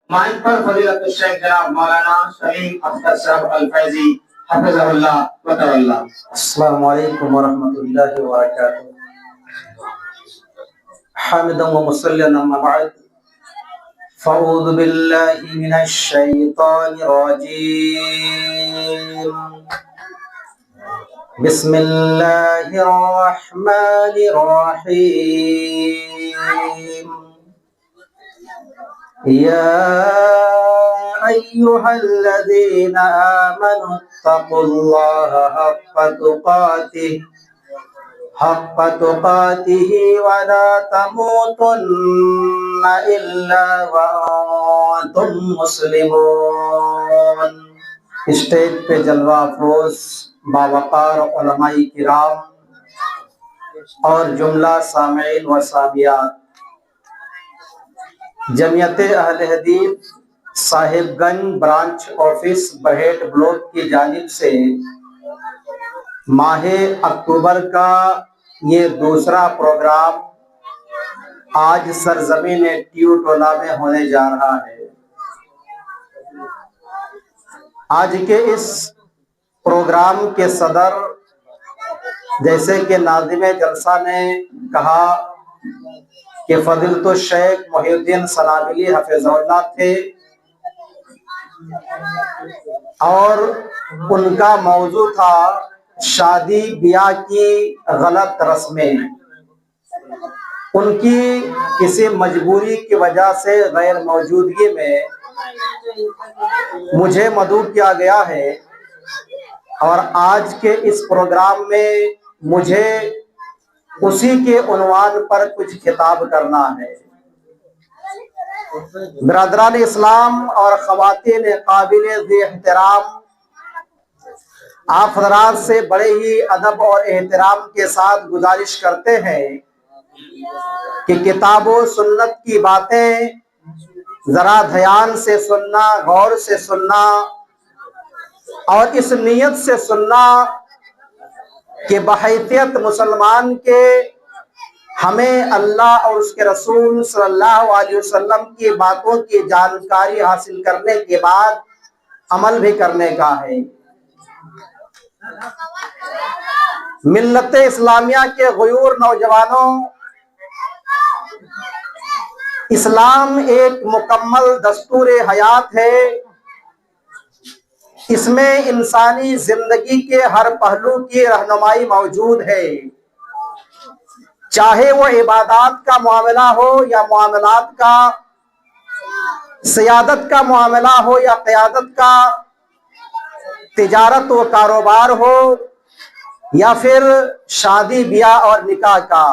Mine پر فضیلت الشیخ جناب مولانا شمیم اختر صاحب الفیضی حفظہ اللہ و تعالی۔ السلام علیکم ورحمۃ اللہ وبرکاتہ۔ حمدا و مصلیا اما بعد فاعوذ باللہ من الشیطان الرجیم بسم اللہ الرحمن الرحیم یا ایہا الذین آمنوا اتقوا اللہ حق تقاته ولا تموتن الا وانتم مسلمون۔ اسٹیج پہ جلوہ افروز باوقار علماء کرام اور جملہ سامعین و سامعات، جمعیت اہل حدیث صاحب گنج برانچ آفس بہیٹ بلاک کی جانب سے ماہ اکتوبر کا یہ دوسرا پروگرام آج سرزمین ٹیو ٹولہ میں ہونے جا رہا ہے۔ آج کے اس پروگرام کے صدر جیسے کہ ناظم جلسہ نے کہا کہ فضیلت الشیخ محی الدین سنابلی حفظہ اللہ تھے، اور ان کا موضوع تھا شادی بیاہ کی غلط رسمیں۔ ان کی کسی مجبوری کی وجہ سے غیر موجودگی میں مجھے مدعو کیا گیا ہے، اور آج کے اس پروگرام میں مجھے اسی کے عنوان پر کچھ خطاب کرنا ہے۔ برادران اسلام اور خواتین قابل ذی احترام، آپ حضرات سے بڑے ہی ادب اور احترام کے ساتھ گزارش کرتے ہیں کہ کتاب و سنت کی باتیں ذرا دھیان سے سننا، غور سے سننا، اور اس نیت سے سننا کہ بحیثیت مسلمان کے ہمیں اللہ اور اس کے رسول صلی اللہ علیہ وسلم کی باتوں کی جانکاری حاصل کرنے کے بعد عمل بھی کرنے کا ہے۔ ملت اسلامیہ کے غیور نوجوانوں، اسلام ایک مکمل دستور حیات ہے۔ اس میں انسانی زندگی کے ہر پہلو کی رہنمائی موجود ہے، چاہے وہ عبادات کا معاملہ ہو یا معاملات کا، سیادت کا معاملہ ہو یا قیادت کا، تجارت و کاروبار ہو یا پھر شادی بیاہ اور نکاح کا۔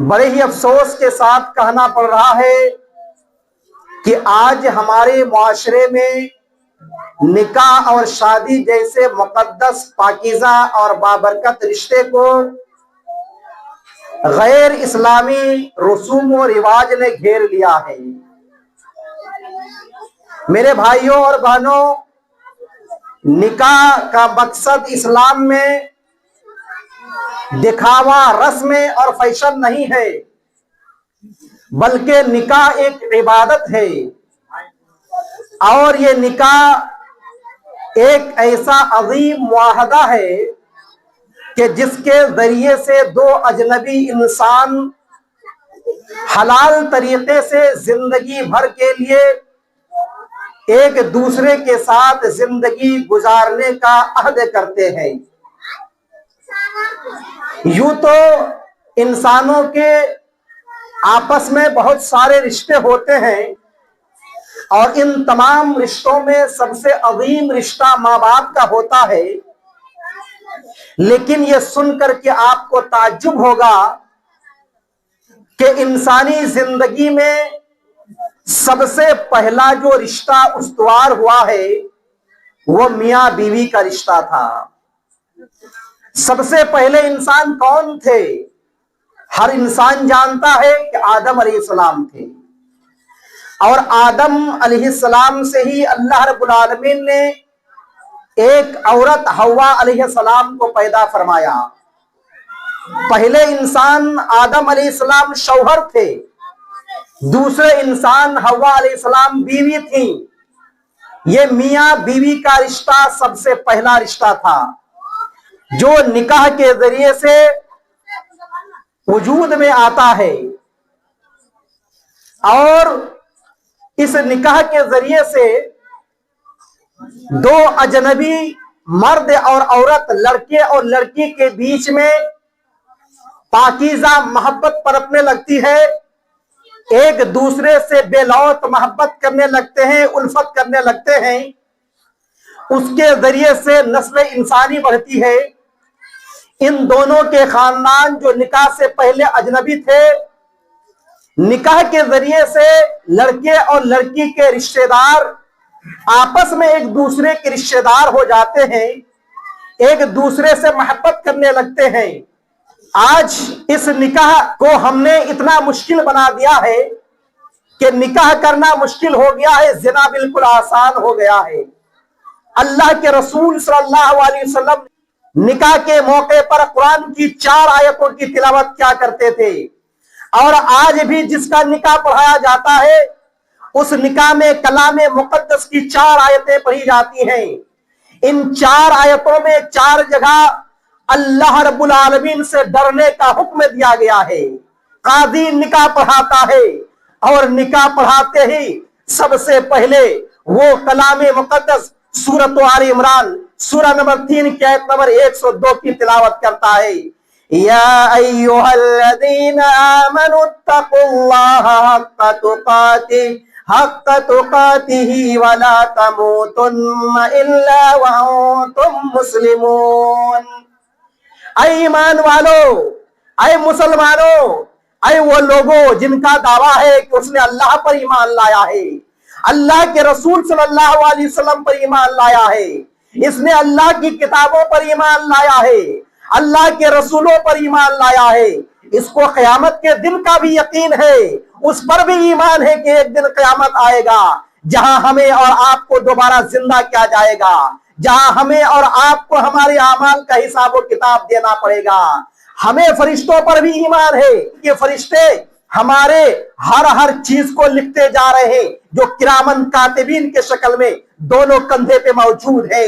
بڑے ہی افسوس کے ساتھ کہنا پڑ رہا ہے کہ آج ہمارے معاشرے میں نکاح اور شادی جیسے مقدس، پاکیزہ اور بابرکت رشتے کو غیر اسلامی رسوم و رواج نے گھیر لیا ہے۔ میرے بھائیوں اور بہنوں، نکاح کا مقصد اسلام میں دکھاوا، رسم اور فیشن نہیں ہے، بلکہ نکاح ایک عبادت ہے، اور یہ نکاح ایک ایسا عظیم معاہدہ ہے کہ جس کے ذریعے سے دو اجنبی انسان حلال طریقے سے زندگی بھر کے لیے ایک دوسرے کے ساتھ زندگی گزارنے کا عہد کرتے ہیں۔ یوں تو انسانوں کے آپس میں بہت سارے رشتے ہوتے ہیں، اور ان تمام رشتوں میں سب سے عظیم رشتہ ماں باپ کا ہوتا ہے، لیکن یہ سن کر کے آپ کو تعجب ہوگا کہ انسانی زندگی میں سب سے پہلا جو رشتہ استوار ہوا ہے وہ میاں بیوی کا رشتہ تھا۔ سب سے پہلے انسان کون تھے؟ ہر انسان جانتا ہے کہ آدم علیہ السلام تھے، اور آدم علیہ السلام سے ہی اللہ رب العالمین نے ایک عورت حوا علیہ السلام کو پیدا فرمایا۔ پہلے انسان آدم علیہ السلام شوہر تھے، دوسرے انسان حوا علیہ السلام بیوی تھی. یہ میاں بیوی کا رشتہ سب سے پہلا رشتہ تھا جو نکاح کے ذریعے سے وجود میں آتا ہے، اور اس نکاح کے ذریعے سے دو اجنبی مرد اور عورت، لڑکے اور لڑکی کے بیچ میں پاکیزہ محبت پنپنے لگتی ہے، ایک دوسرے سے بے لوث محبت کرنے لگتے ہیں، الفت کرنے لگتے ہیں. اس کے ذریعے سے نسل انسانی بڑھتی ہے. ان دونوں کے خاندان جو نکاح سے پہلے اجنبی تھے، نکاح کے ذریعے سے لڑکے اور لڑکی کے رشتہ دار آپس میں ایک دوسرے کے رشتہ دار ہو جاتے ہیں، ایک دوسرے سے محبت کرنے لگتے ہیں. آج اس نکاح کو ہم نے اتنا مشکل بنا دیا ہے کہ نکاح کرنا مشکل ہو گیا ہے، زنا بالکل آسان ہو گیا ہے. اللہ کے رسول صلی اللہ علیہ وسلم نکاح کے موقع پر قرآن کی 4 آیتوں کی تلاوت کیا کرتے تھے، اور آج بھی جس کا نکاح پڑھایا جاتا ہے اس نکاح میں کلام مقدس کی 4 آیتیں پڑھی جاتی ہیں. ان 4 آیتوں میں 4 جگہ اللہ رب العالمین سے ڈرنے کا حکم دیا گیا ہے. قاضی نکاح پڑھاتا ہے اور نکاح پڑھاتے ہی سب سے پہلے وہ کلام مقدس سورۃ آل عمران سورہ نمبر 3 کی آیت نمبر 102 کی تلاوت کرتا ہے. یا ایھا الذین آمنوا اتقوا اللہ حق تقاتہ ولا تموتن الا وانتم مسلمون. اے ایمان والو، اے مسلمانوں، اے وہ لوگوں جن کا دعویٰ ہے کہ اس نے اللہ پر ایمان لایا ہے، اللہ کے رسول صلی اللہ علیہ وسلم پر ایمان لایا ہے، اس نے اللہ کی کتابوں پر ایمان لایا ہے، اللہ کے رسولوں پر ایمان لایا ہے، اس کو قیامت کے دن کا بھی یقین ہے، اس پر بھی ایمان ہے کہ ایک دن قیامت آئے گا جہاں ہمیں اور آپ کو دوبارہ زندہ کیا جائے گا، جہاں ہمیں اور آپ کو ہمارے اعمال کا حساب و کتاب دینا پڑے گا. ہمیں فرشتوں پر بھی ایمان ہے کہ فرشتے ہمارے ہر چیز کو لکھتے جا رہے ہیں، جو کرامن کاتبین کے شکل میں دونوں کندھے پہ موجود ہے.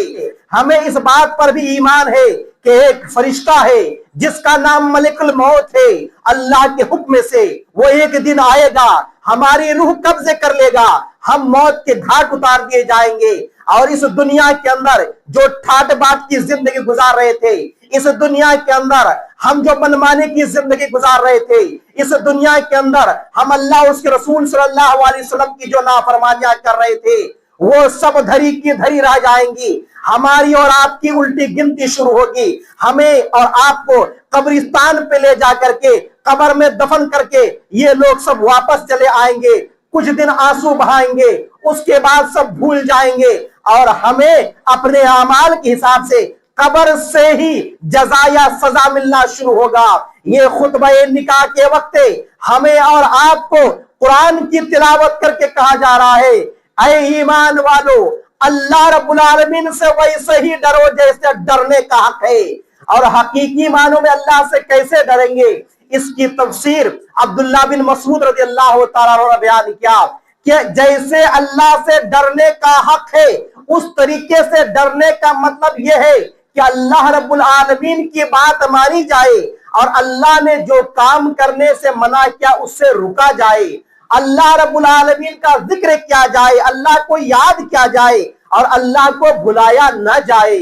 ہمیں اس بات پر بھی ایمان ہے کہ ایک فرشتہ ہے جس کا نام ملک الموت ہے، اللہ کے حکم سے وہ ایک دن آئے گا، ہماری روح قبضے کر لے گا، ہم موت کے گھاٹ اتار دیے جائیں گے، اور اس دنیا کے اندر جو ٹھاٹ باٹ کی زندگی گزار رہے تھے، اس دنیا کے اندر ہم جو منمانے کی زندگی گزار رہے تھے، اس دنیا کے اندر ہم اللہ اس کے رسول صلی اللہ علیہ وسلم کی جو نافرمانیاں کر رہے تھے، وہ سب دھری کی دھری رہ جائیں گی. ہماری اور آپ کی الٹی گنتی شروع ہوگی. ہمیں اور آپ کو قبرستان پہ لے جا کر کے قبر میں دفن کر کے یہ لوگ سب واپس چلے آئیں گے، کچھ دن آنسو بہائیں گے، اس کے بعد سب بھول جائیں گے، اور ہمیں اپنے اعمال کے حساب سے قبر سے ہی جزا یا سزا ملنا شروع ہوگا. یہ خطبہ نکاح کے وقت ہمیں اور آپ کو قرآن کی تلاوت کر کے کہا جا رہا ہے، اے ایمان والو، اللہ رب العالمین سے ویسے ہی ڈرو جیسے ڈرنے کا حق ہے. اور حقیقی معنوں میں اللہ سے کیسے ڈریں گے، اس کی تفسیر عبداللہ بن مسعود رضی اللہ تعالیٰ عنہ نے بیان کیا کہ جیسے اللہ سے ڈرنے کا حق ہے، اس طریقے سے ڈرنے کا مطلب یہ ہے کہ اللہ رب العالمین کی بات مانی جائے، اور اللہ نے جو کام کرنے سے منع کیا اس سے رکا جائے، اللہ رب العالمین کا ذکر کیا جائے، اللہ کو یاد کیا جائے، اور اللہ کو بھلایا نہ جائے.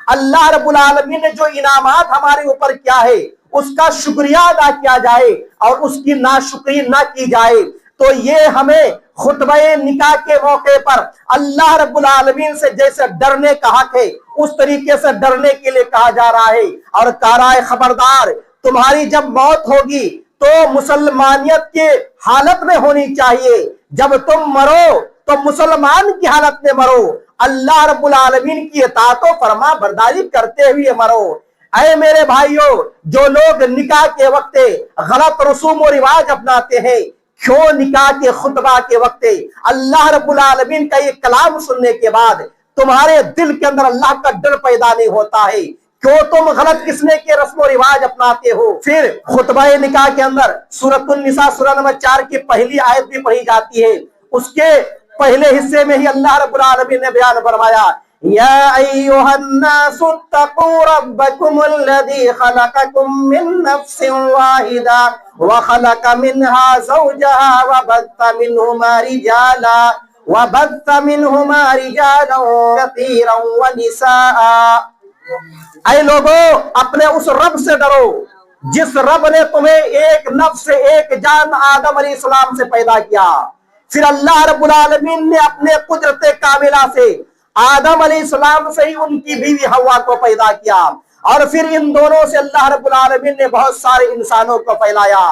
اللہ رب العالمین نے جو انعامات ہمارے اوپر کیا ہے اس کا شکریہ ادا کیا جائے اور اس کی ناشکری نہ کی جائے. تو یہ ہمیں خطبہ نکاح کے موقع پر اللہ رب العالمین سے جیسے ڈرنے کا حق ہے اس طریقے سے ڈرنے کے لیے کہا جا رہا ہے. اور کہہ رہا ہے خبردار، تمہاری جب موت ہوگی تو مسلمانیت کے حالت میں ہونی چاہیے، جب تم مرو تو مسلمان کی حالت میں مرو، اللہ رب العالمین کی اطاعت و فرما برداری کرتے ہوئے مرو. اے میرے بھائیوں، جو لوگ نکاح کے وقت غلط رسوم و رواج اپناتے ہیں، کیوں نکاح کے خطبہ کے وقت اللہ رب العالمین کا یہ کلام سننے کے بعد تمہارے دل کے اندر اللہ کا ڈر پیدا نہیں ہوتا ہے؟ کیوں تم غلط قسم کے رسم و رواج اپناتے ہو؟ پھر خطبہ نکاح کے اندر سورۃ النساء سورہ نمبر 4 کی پہلی آیت بھی پڑھی جاتی ہے. اس کے پہلے حصے میں ہی اللہ رب العالمین نے بیان فرمایا یا ایھا الناس اتقوا ربکم الذی خلقکم من نفس واحدہ وخلق منها زوجها وبث منهما رجالا كثيرا ونساء. اے لوگو اپنے اس رب سے ڈرو جس رب نے تمہیں ایک نفس سے ایک جان آدم علیہ السلام سے پیدا کیا. پھر اللہ رب العالمین نے اپنے قدرت کاملہ سے آدم علیہ السلام سے ہی ان کی بیوی حوا کو پیدا کیا اور پھر ان دونوں سے اللہ رب العالمین نے بہت سارے انسانوں کو پھیلایا.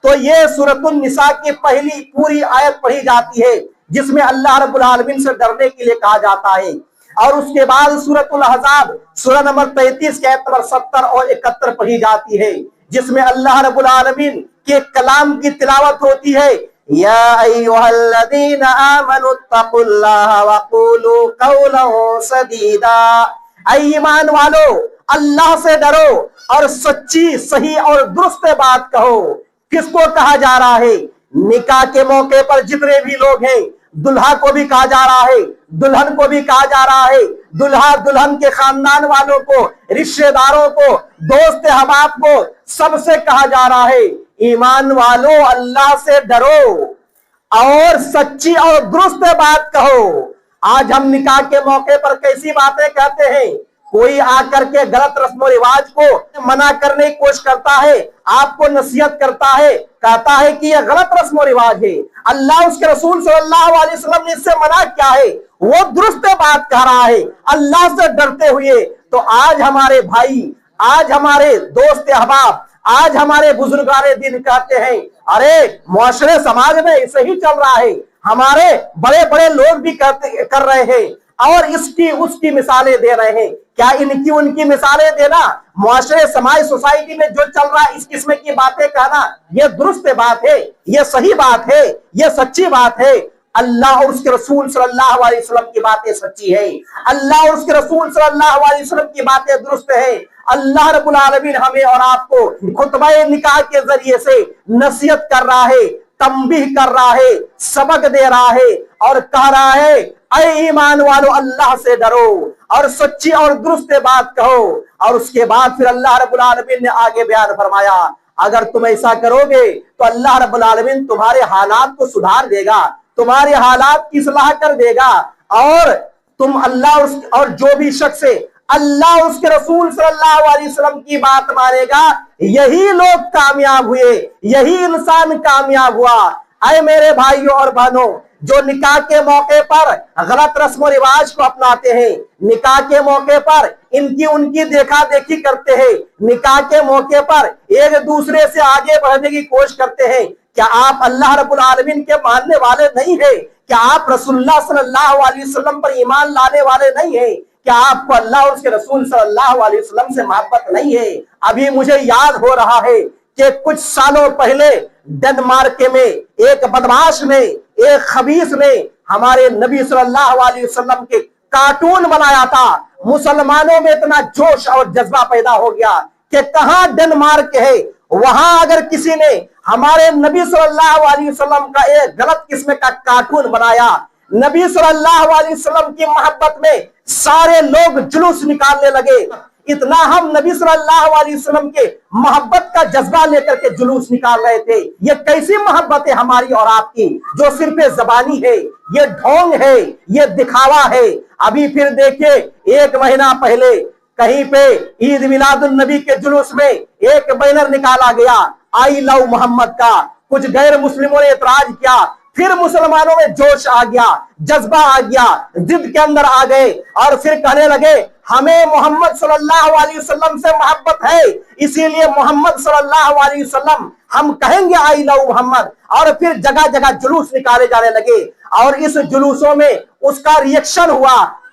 تو یہ سورۃ النساء کی پہلی پوری آیت پڑھی جاتی ہے جس میں اللہ رب العالمین سے ڈرنے کے لیے کہا جاتا ہے. اور اس کے بعد سورۃ الاحزاب سورہ نمبر 33 کے آیت نمبر 70 اور 71 پڑھی جاتی ہے جس میں اللہ رب العالمین کے کلام کی تلاوت ہوتی ہے یا ایھا الذین آمنوا اتقوا اللہ وقولوا قولا سدیدا. اے ایمان والو اللہ سے ڈرو اور سچی صحیح اور درست بات کہو. کس کو کہا جا رہا ہے؟ نکاح کے موقع پر جتنے بھی لوگ ہیں دلہا کو بھی کہا جا رہا ہے, دلہن کو بھی کہا جا رہا ہے, دلہا دلہن کے خاندان والوں کو, رشتہ داروں کو, دوست احباب کو, سب سے کہا جا رہا ہے ایمان والو اللہ سے ڈرو اور سچی اور درست بات کہو. آج ہم نکاح کے موقع پر کیسی باتیں کہتے ہیں؟ کوئی آ کر کے غلط رسم و رواج کو منع کرنے کی کوشش کرتا ہے, آپ کو نصیحت کرتا ہے, کہتا ہے کہ یہ غلط رسم و رواج ہے, اللہ اس کے رسول صلی اللہ علیہ وسلم نے اس سے منع کیا ہے, وہ درست بات کہہ رہا ہے اللہ سے ڈرتے ہوئے. تو آج ہمارے بھائی, آج ہمارے دوست احباب, آج ہمارے بزرگان دین کہتے ہیں ارے معاشرے سماج میں ایسے ہی چل رہا ہے, ہمارے بڑے بڑے لوگ بھی کر رہے ہیں اور اس کی مثالیں دے رہے ہیں. کیا ان کی مثالیں دینا, معاشرے سماج سوسائٹی میں جو چل رہا ہے اس قسم کی باتیں کہنا یہ درست بات ہے, یہ صحیح بات ہے, یہ سچی بات ہے؟ اللہ اور اس کے رسول صلی اللہ علیہ وسلم کی باتیں سچی ہے, اللہ اور اس کے رسول صلی اللہ علیہ وسلم کی باتیں درست ہے. اللہ رب العالمین ہمیں اور آپ کو خطبہ نکاح کے ذریعے سے نصیحت کر رہا ہے, تنبیہ کر رہا ہے, سبق دے رہا ہے اور کہہ رہا ہے اے ایمان والو اللہ سے ڈرو اور سچی اور درست بات کہو. اور اس کے بعد پھر اللہ رب العالمین نے آگے بیان فرمایا اگر تم ایسا کرو گے تو اللہ رب العالمین تمہارے حالات کو سدھار دے گا, تمہارے حالات کی اصلاح کر دے گا اور تم اللہ اور جو بھی شخص اللہ اس کے رسول صلی اللہ علیہ وسلم کی بات مانے گا یہی لوگ کامیاب ہوئے, یہی انسان کامیاب ہوا. اے میرے بھائیوں اور بہنوں, جو نکاح کے موقع پر غلط رسم و رواج کو اپناتے ہیں, نکاح کے موقع پر ان کی دیکھا دیکھی کرتے ہیں, نکاح کے موقع پر ایک دوسرے سے آگے بڑھنے کی کوشش کرتے ہیں, کیا آپ اللہ رب العالمین کے ماننے والے نہیں ہیں؟ کیا آپ رسول اللہ صلی اللہ علیہ وسلم پر ایمان لانے والے نہیں ہیں؟ کیا آپ کو اللہ اور اس کے رسول صلی اللہ علیہ وسلم سے محبت نہیں ہے؟ ابھی مجھے یاد ہو رہا ہے کہ کچھ سالوں پہلے ڈنمارک میں ایک بدماش نے, ایک خبیث نے ہمارے نبی صلی اللہ علیہ وسلم کے کارٹون بنایا تھا. مسلمانوں میں اتنا جوش اور جذبہ پیدا ہو گیا کہ کہاں ڈنمارک ہے, وہاں اگر کسی نے ہمارے نبی صلی اللہ علیہ وسلم کا ایک غلط قسم کا کارٹون بنایا, نبی صلی اللہ علیہ وسلم کی محبت میں سارے لوگ جلوس نکالنے لگے. اتنا ہم نبی صلی اللہ علیہ وسلم کے محبت کا جذبہ لے کر کے جلوس نکال رہے تھے. یہ کیسی محبت ہے ہماری اور آپ کی جو صرف زبانی ہے, یہ ڈھونگ ہے, یہ دکھاوا ہے. ابھی پھر دیکھیں ایک مہینہ پہلے کہیں پہ عید میلاد النبی کے جلوس میں ایک بینر نکالا گیا آئی لو محمد کا, کچھ غیر مسلموں نے اعتراض کیا, پھر مسلمانوں میں جوش آ گیا, جذبہ آ گیا, ضد کے اندر آ گئے اور پھر کہنے لگے ہمیں محمد صلی اللہ علیہ وسلم سے محبت ہے, اسی لیے محمد صلی اللہ علیہ وسلم ہم کہیں گے آئی لو محمد. اور پھر جگہ جگہ جلوس نکالے جانے لگے اور اس جلوسوں میں اس کا ریئیکشن ہوا